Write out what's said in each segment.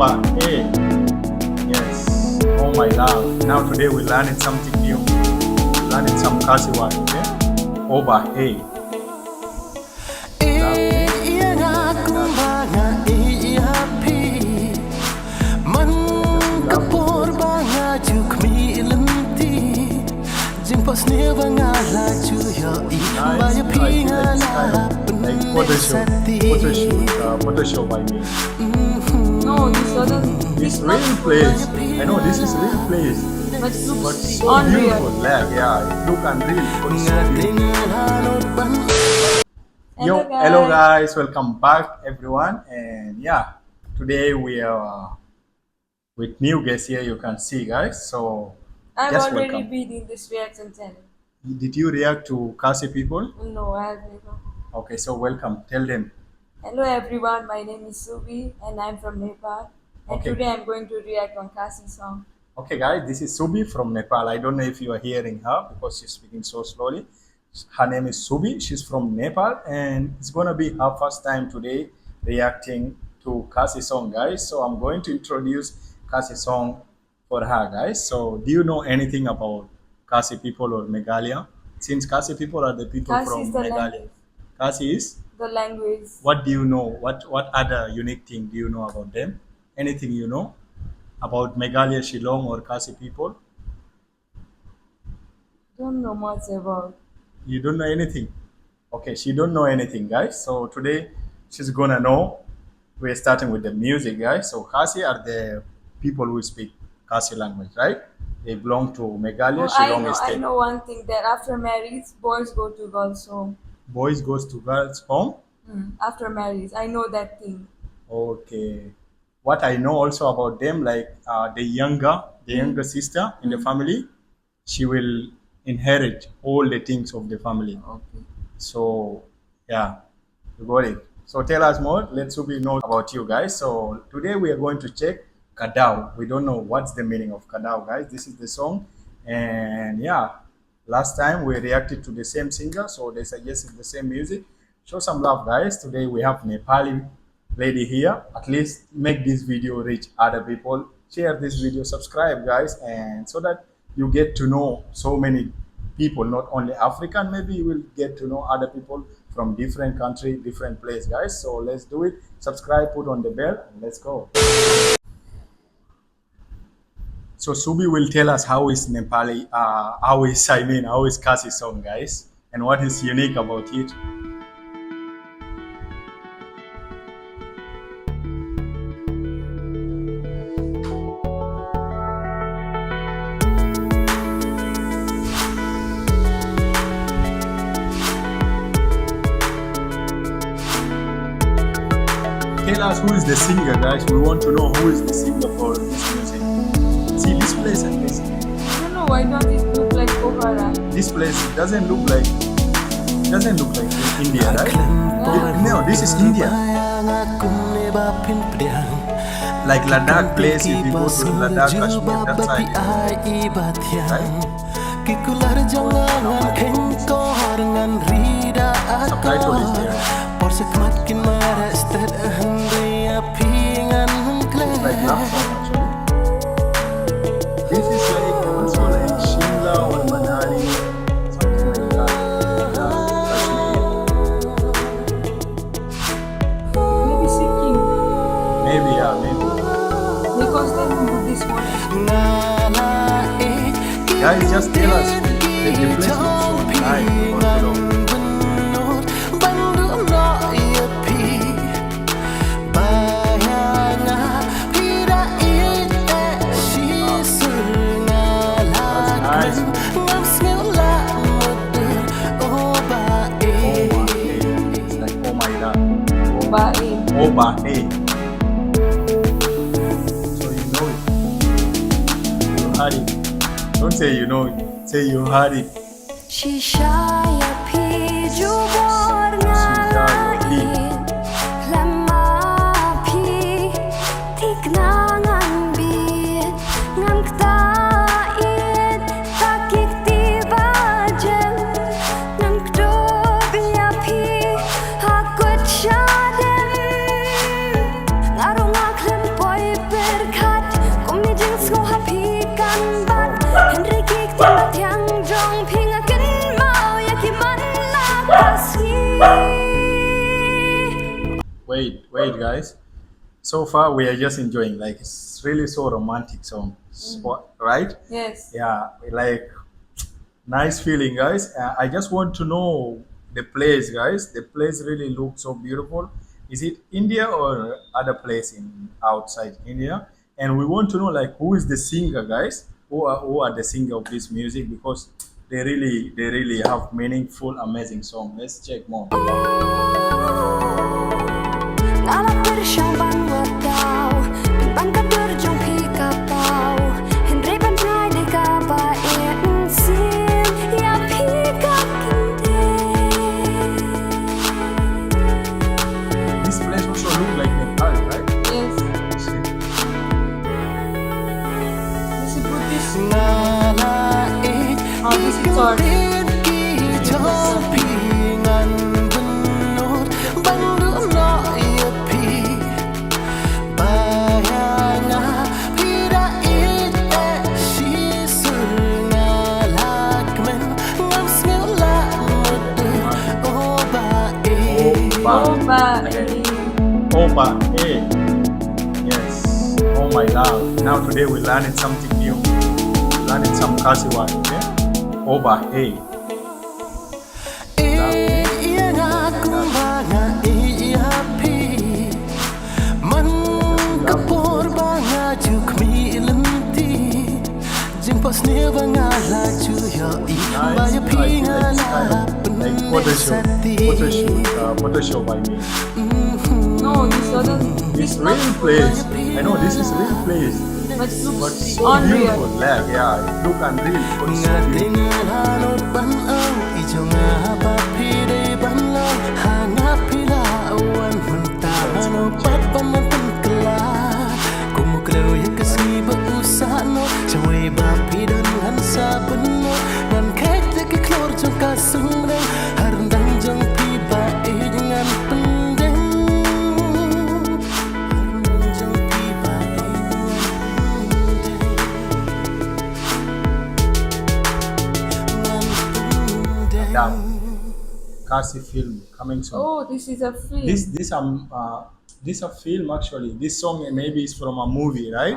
Oba, hey. Yes. Oh my love. Now today we're learning something new. We're learning some Khasi word, okay? Oba, hey. Photo show by me. No, this doesn't. This real place. I know this is real place. But it looks But so unreal. beautiful. Yeah, it look unreal. But so beautiful. Hello guys, welcome back everyone. And yeah, today we are with new guests here. You can see, guys. So I've just already welcome. been in this reaction channel. Did you react to Khasi people? No, I have never. Okay, so welcome. Tell them. Hello everyone, my name is Subi and I'm from Nepal. And Okay. today I'm going to react on Khasi Song. Okay, guys, this is Subi from Nepal. I don't know if you are hearing her because she's speaking so slowly. Her name is Subi. She's from Nepal, and it's gonna be her first time today reacting to Khasi Song, guys. So I'm going to introduce Khasi Song for her, guys. So do you know anything about Khasi people or Meghalaya? Since Khasi people are the people Khasi from is the Meghalaya. language. Khasi is? The language. What do you know? What other unique thing do you know about them? Anything you know about Meghalaya, Shillong, or Khasi people? Don't know much about. You don't know anything. Okay, she don't know anything, guys. So today she's gonna know. We're starting with the music, guys. So Khasi are the people who speak Khasi language, right? They belong to Meghalaya, Oh, I Shillong know. I state. know one thing that after marriage, boys go to girls' home. Boys goes to girls' home. After marriage, I know that thing. Okay. What I know also about them, like the younger sister in the family, she will inherit all the things of the family. Okay. So yeah, you got it. So tell us more. Let's know about you guys. So today we are going to check Kadaw. We don't know what's the meaning of Kadaw, guys. This is the song, and yeah, last time we reacted to the same singer, so they suggested the same music. Show some love, guys. Today we have Nepali lady here. At least make this video reach other people. Share this video, subscribe, guys, and so that you get to know so many people, not only African. Maybe you will get to know other people from different country, different place, guys. So let's do it. Subscribe, put on the bell, and let's go. So Subi will tell us how is Nepali, how is Khasi Song, guys, and what is unique about it. Tell us who is the singer, guys. We want to know who is the singer for this music. See this place and this. I don't know why don't it look like Pokhara? This place doesn't look like India, right? No, this is India. Like Ladakh place, if you go to Ladakh, Kashmir, that side. Right? Subtitle is there. It's like love song actually. This is like also like Shimla or Manali, something like that. Maybe Sikkim. Maybe, yeah, maybe. Because they do this one. Guys, just tell us the place is so nice. It's like, oh my god. Bye. Oba, hey. So you know it. You had it. Don't say you know it. Say you had it. Wait, guys. So far, we are just enjoying. Like it's really so romantic song, right? Yes. Yeah, like nice feeling, guys. I just want to know the place, guys. The place really looks so beautiful. Is it India or other place in outside India? And we want to know like who is the singer, guys? Who are the singer of this music? Because they really have meaningful, amazing song. Let's check more. This place also look like Nepal, right? Yes. This is Buddhist. Oh, this is church. Opa. Opa, hey. Yes. Oh my love. Now today we're learning something new. Learning some Khasi word, okay? Opa, hey. Like photo show by me. No, this other. It's real place. I know this is real place, But it but looks so beautiful. unreal. Like yeah, it look unreal, but it's so beautiful. Down. Khasi film coming soon. Oh, this is a film. This a film actually. This song maybe is from a movie, right?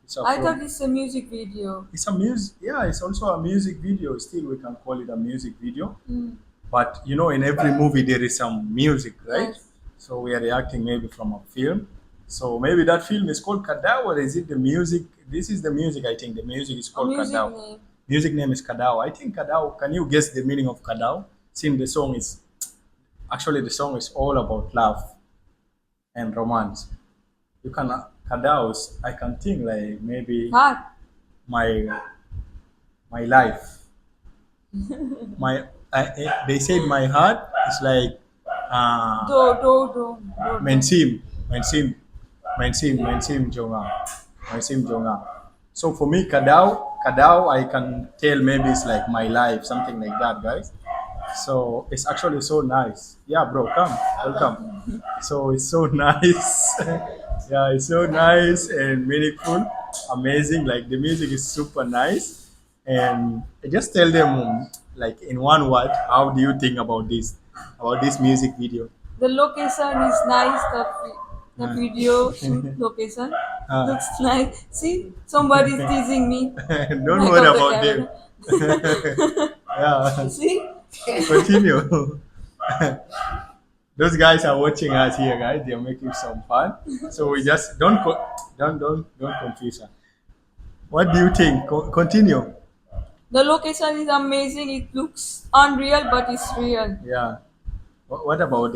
It's a I from, thought it's a music video. it's a music. Yeah, it's also a music video. Still, we can call it a music video. Mm. But you know, in every movie there is some music, right? Yes. So we are reacting maybe from a film. So maybe that film is called Kadaw, or is it the music? This is the music. I think the music is A called music Kadaw. name. Music name is Kadaw. I think Kadaw. Can you guess the meaning of Kadaw? Since the song is actually the song is all about love and romance. You can Kadaws. I can think like maybe Heart. my my life. They said my heart is like Do. mensim mensim mensim jonga mensim jonga. So for me, Kadaw, I can tell maybe it's like my life, something like that, guys. So it's actually so nice. Yeah, bro, come, welcome. So it's so nice. Yeah, it's so nice and meaningful, amazing. Like the music is super nice, and I just tell them like in one word, how do you think about this music video? The location is nice. The Uh, video shoot location uh, looks nice. See, somebody's teasing me. don't Back worry of the about them. camera. Yeah, See? continue. Those guys are watching us here, guys. They're making some fun. So we just don't confuse her. What do you think? Continue. The location is amazing. It looks unreal, but it's real. Yeah. What about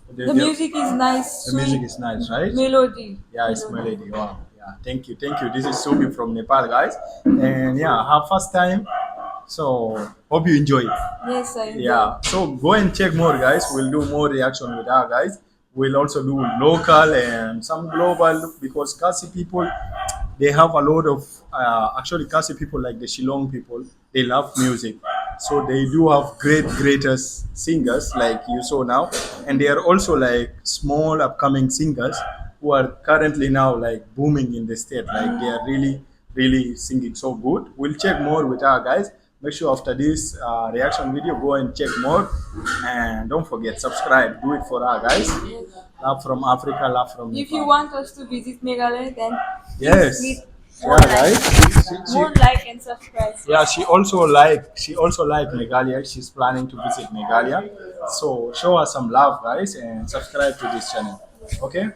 The music is nice, the music sweet is nice, right? melody. Yeah, it's melody. Wow. Yeah. Thank you. Thank you. This is Subi from Nepal, guys. And yeah, our first time. So hope you enjoy it. Yes, I enjoy. Yeah. So go and check more, guys. We'll do more reaction with our guys. We'll also do local and some global because Khasi people, they have a lot of actually Khasi people like the Shillong people. They love music, so they do have greatest singers like you saw now, and they are also like small upcoming singers who are currently now like booming in the state. Like they are really singing so good. We'll check more with our guys. Make sure after this reaction video, go and check more. And don't forget, subscribe. Do it for our guys. Yes. Love from Africa, love from If you Nepal. want us to visit Meghalaya, then Yes. please Yeah, guys. more like and subscribe. Yeah, she also like Meghalaya. She's planning to visit Meghalaya. So show us some love, guys, and subscribe to this channel. Okay?